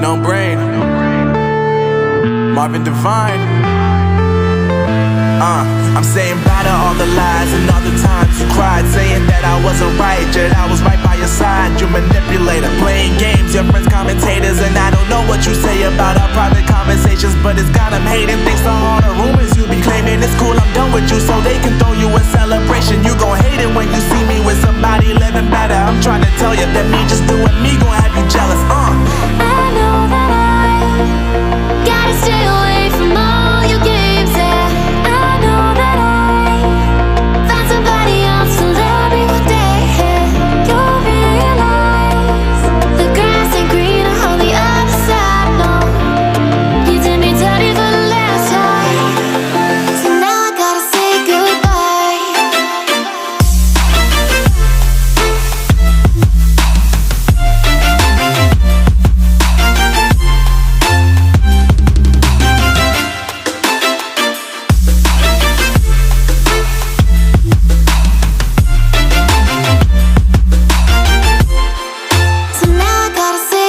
No brain. Marvin Divine. I'm saying bye to all the lies and all the times you cried, saying that I wasn't right, yet I was right by your side. You manipulator, playing games, your friends commentators, and I don't know what you say about our private conversations, but it's got them hating. Thanks to all the rumors you be claiming. It's cool, I'm done with you, so they can throw you a celebration. You gon' hate it when you see me with somebody living better. I'm trying to tell you that me just doing me gon' have you jealous. I know that I gotta stay away from all your games, yeah. I know that I found somebody else to love me one day, yeah. You'll realize the grass ain't greener on the other side, no. You did me dirty for the last time, so now I gotta say goodbye. So now I gotta say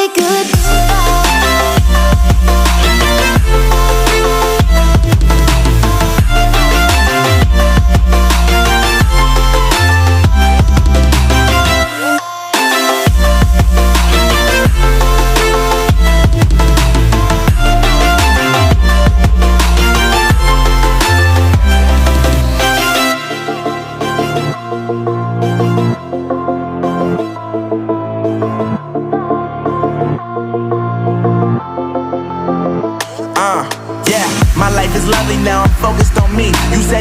Yeah, my life is lovely now, I'm focused on me. You said